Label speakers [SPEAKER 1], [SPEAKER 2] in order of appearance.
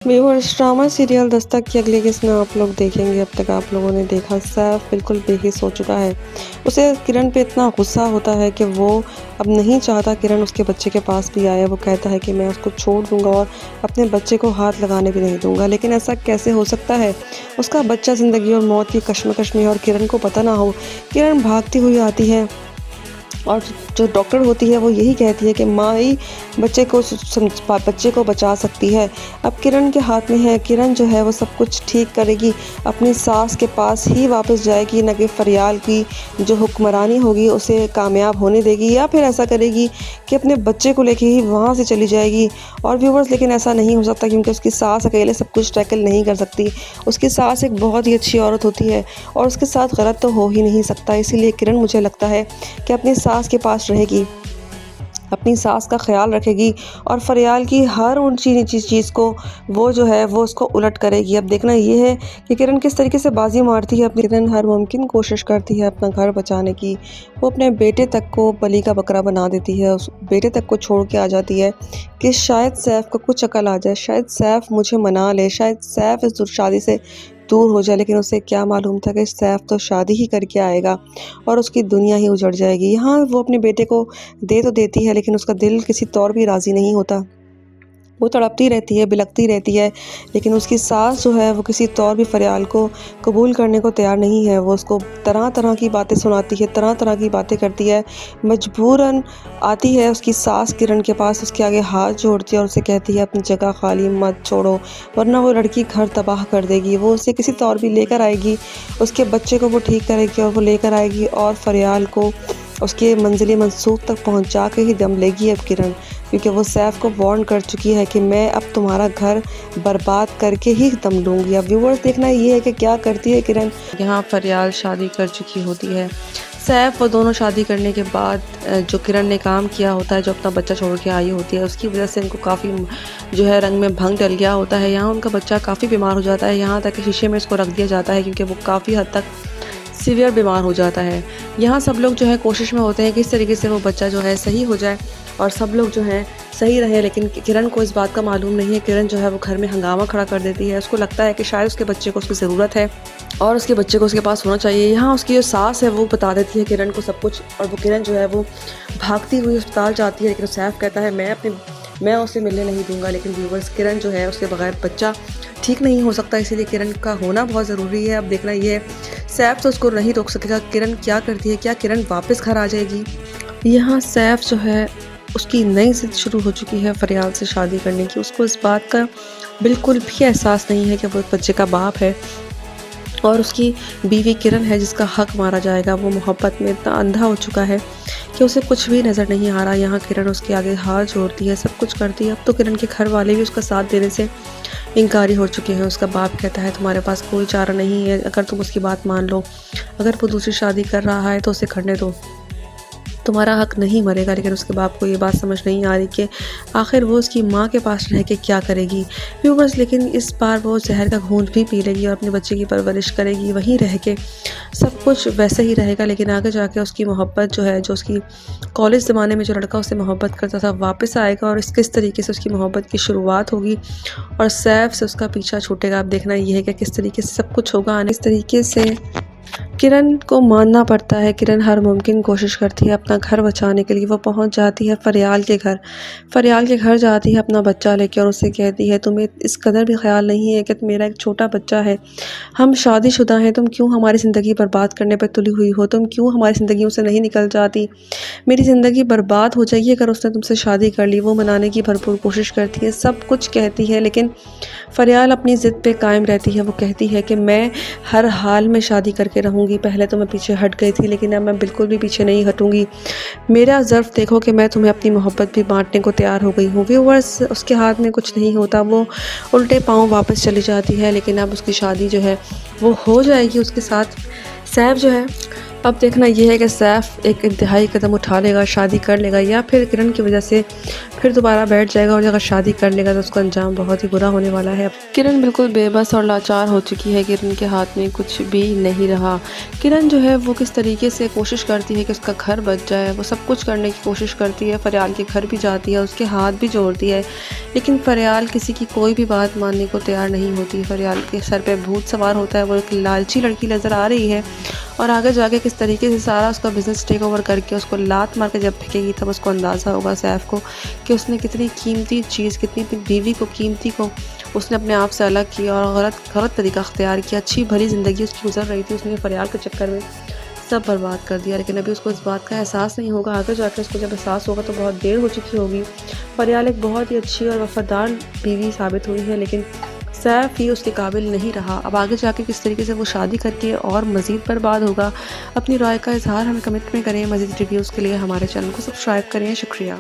[SPEAKER 1] Viewers, drama serial Dastak की अगली किस्त में आप लोग देखेंगे। अब तक आप लोगों ने देखा सैफ बिल्कुल बेहिस हो चुका है। उसे किरण पे इतना गुस्सा होता है कि वो अब नहीं चाहता किरण उसके बच्चे के पास भी आए। वो कहता है कि मैं उसको छोड़ दूंगा और अपने बच्चे को हाथ लगाने भी नहीं दूंगा। लेकिन ऐसा कैसे हो सकता है? उसका बच्चा ज़िंदगी और मौत की कश्मकश में और किरण को पता ना हो। किरण भागती हुई आती है और जो डॉक्टर होती है वो यही कहती है कि माँ ही बच्चे को बचा सकती है। अब किरण के हाथ में है। किरण जो है वो सब कुछ ठीक करेगी, अपनी सास के पास ही वापस जाएगी, न कि फरियाल की जो हुक्मरानी होगी उसे कामयाब होने देगी, या फिर ऐसा करेगी कि अपने बच्चे को लेके ही वहाँ से चली जाएगी। और व्यूवर्स, लेकिन ऐसा नहीं हो सकता क्योंकि उसकी सास अकेले सब कुछ टैकल नहीं कर सकती। उसकी सास एक बहुत ही अच्छी औरत होती है और उसके साथ गलत तो हो ही नहीं सकता। इसीलिए किरण मुझे लगता है कि अपनी सास के पास रहेगी, अपनी सास का ख्याल रखेगी और फरियाल की हर ऊँची चीज़ को वो जो है वो उसको उलट करेगी। अब देखना ये है कि किरण किस तरीके से बाजी मारती है। अपनी किरण हर मुमकिन कोशिश करती है अपना घर बचाने की। वो अपने बेटे तक को बलि का बकरा बना देती है, उस बेटे तक को छोड़ के आ जाती है कि शायद सैफ को कुछ अकल आ जाए, शायद सैफ मुझे मना ले, शायद सैफ इस शादी से दूर हो जाए। लेकिन उसे क्या मालूम था कि सैफ तो शादी ही करके आएगा और उसकी दुनिया ही उजड़ जाएगी। यहाँ वो अपने बेटे को दे तो देती है लेकिन उसका दिल किसी तौर भी राज़ी नहीं होता। वो तड़पती रहती है, बिलखती रहती है, लेकिन उसकी सास जो है वो किसी तौर भी फरियाल को कबूल करने को तैयार नहीं है। वो उसको तरह तरह की बातें सुनाती है, तरह तरह की बातें करती है। मजबूरन आती है उसकी सास किरण के पास, उसके आगे हाथ जोड़ती है और उसे कहती है अपनी जगह खाली मत छोड़ो वरना वो लड़की घर तबाह कर देगी। वो उसे किसी तौर भी लेकर आएगी, उसके बच्चे को वो ठीक करेगी और वो लेकर आएगी और फरियाल को उसके मंजिल मंसूब तक पहुंचा के ही दम लेगी अब किरण, क्योंकि वो सैफ को वार्न कर चुकी है कि मैं अब तुम्हारा घर बर्बाद करके ही दम लूँगी। अब व्यूवर्स, देखना ये है कि क्या करती है किरण। यहाँ फरियाल शादी कर चुकी होती है। सैफ वो दोनों शादी करने के बाद जो किरण ने काम किया होता है, जो अपना बच्चा छोड़ के आई होती है, उसकी वजह से इनको काफ़ी जो है रंग में भंग डल गया होता है। यहाँ उनका बच्चा काफ़ी बीमार हो जाता है, यहाँ तक कि शीशे में इसको रख दिया जाता है क्योंकि वो काफ़ी हद तक सीवियर बीमार हो जाता है। यहाँ सब लोग जो है कोशिश में होते हैं कि इस तरीके से वो बच्चा जो है सही हो जाए और सब लोग जो हैं सही रहे। लेकिन किरण को इस बात का मालूम नहीं है। किरण जो है वो घर में हंगामा खड़ा कर देती है। उसको लगता है कि शायद उसके बच्चे को उसकी ज़रूरत है और उसके बच्चे को उसके पास होना चाहिए। यहाँ उसकी जो सास है वो बता देती है किरण को सब कुछ, और वो किरण जो है वो भागती हुई अस्पताल जाती है। लेकिन सैफ कहता है मैं उसे मिलने नहीं दूंगा। लेकिन व्यूवर्स, किरण जो है उसके बगैर बच्चा ठीक नहीं हो सकता, इसीलिए किरण का होना बहुत ज़रूरी है। अब देखना ये है, सैफ तो उसको नहीं रोक सकेगा। किरण क्या करती है, क्या किरण वापस घर आ जाएगी? यहाँ सैफ जो है उसकी नई ज़िद शुरू हो चुकी है फरियाल से शादी करने की। उसको इस बात का बिल्कुल भी एहसास नहीं है कि वो एक बच्चे का बाप है और उसकी बीवी किरण है जिसका हक मारा जाएगा। वो मोहब्बत में इतना अंधा हो चुका है कि उसे कुछ भी नज़र नहीं आ रहा। यहाँ किरण उसके आगे हाथ जोड़ती है, सब कुछ करती है। अब तो किरण के घर वाले भी उसका साथ देने से इनकारी हो चुके हैं। उसका बाप कहता है तुम्हारे पास कोई चारा नहीं है, अगर तुम उसकी बात मान लो, अगर वो दूसरी शादी कर रहा है तो उसे करने दो, तुम्हारा हक नहीं मरेगा। लेकिन उसके बाप को ये बात समझ नहीं आ रही कि आखिर वो उसकी माँ के पास रह के क्या करेगी। व्यूवर्स, लेकिन इस बार वो जहर का घूंट भी पी लेगी और अपने बच्चे की परवरिश करेगी। वहीं रह के सब कुछ वैसे ही रहेगा, लेकिन आगे जाके उसकी मोहब्बत जो है, जो उसकी कॉलेज ज़माने में जो लड़का उससे मोहब्बत करता था वापस आएगा और किस तरीके से उसकी मोहब्बत की शुरुआत होगी और सैफ से उसका पीछा छूटेगा। अब देखना ये है कि किस तरीके से सब कुछ होगा। इस तरीके से किरण को मानना पड़ता है। किरण हर मुमकिन कोशिश करती है अपना घर बचाने के लिए। वो पहुंच जाती है फरियाल के घर। फरियाल के घर जाती है अपना बच्चा लेकर और उससे कहती है तुम्हें इस कदर भी ख्याल नहीं है कि मेरा एक छोटा बच्चा है, हम शादीशुदा हैं, तुम क्यों हमारी ज़िंदगी बर्बाद करने पर तुली हुई हो, तुम क्यों हमारी ज़िंदगियों से नहीं निकल जाती, मेरी ज़िंदगी बर्बाद हो जाएगी अगर उसने तुमसे शादी कर ली। वो मनाने की भरपूर कोशिश करती है, सब कुछ कहती है, लेकिन फरियाल अपनी ज़िद पे कायम रहती है। वो कहती है कि मैं हर हाल में शादी करके रहूँगी। पहले तो मैं पीछे हट गई थी लेकिन अब मैं बिल्कुल भी पीछे नहीं हटूँगी। मेरा ज़र्फ़ देखो कि मैं तुम्हें अपनी मोहब्बत भी बांटने को तैयार हो गई हूँ। व्यूवर्स, उसके हाथ में कुछ नहीं होता। वो उल्टे पाँव वापस चली जाती है, लेकिन अब उसकी शादी जो है वो हो जाएगी उसके साथ। सैफ जो है, अब देखना यह है कि सैफ एक इंतहाई कदम उठा लेगा, शादी कर लेगा, या फिर किरण की वजह से फिर दोबारा बैठ जाएगा और अगर शादी कर लेगा तो उसका अंजाम बहुत ही बुरा होने वाला है। किरण बिल्कुल बेबस और लाचार हो चुकी है, किरण के हाथ में कुछ भी नहीं रहा। किरण जो है वो किस तरीके से कोशिश करती है कि उसका घर बच जाए, वो सब कुछ करने की कोशिश करती है, फ़रियाल के घर भी जाती है, उसके हाथ भी जोड़ती है, लेकिन फ़रियाल किसी की कोई भी बात मानने को तैयार नहीं होती। फ़रियाल के सर पे भूत सवार होता है, वो एक लालची लड़की नज़र आ रही है और आगे जाके किस तरीके से सारा उसका बिज़नेस टेक ओवर करके उसको लात मार के जब फेंकेगी तब उसको अंदाज़ा होगा सैफ को कि उसने कितनी कीमती चीज़, कितनी अपनी बीवी को, कीमती को उसने अपने आप से अलग किया और गलत तरीका अख्तियार किया। अच्छी भली ज़िंदगी उसकी गुजर रही थी, उसने फ़रियाल के चक्कर में सब बर्बाद कर दिया। लेकिन अभी उसको इस बात का एहसास नहीं होगा, आगे जाके उसको जब एहसास होगा तो बहुत देर हो चुकी होगी। फ़रियाल एक बहुत ही अच्छी और वफ़ादार बीवी साबित हुई है, लेकिन सैफ ही उसके काबिल नहीं रहा। अब आगे जाके किस तरीके से वो शादी करके और मज़ीद बर्बाद होगा। अपनी राय का इज़हार हमें कमेंट में करें। मज़ीद रिव्यूज़ के लिए हमारे चैनल को सब्सक्राइब करें। शुक्रिया।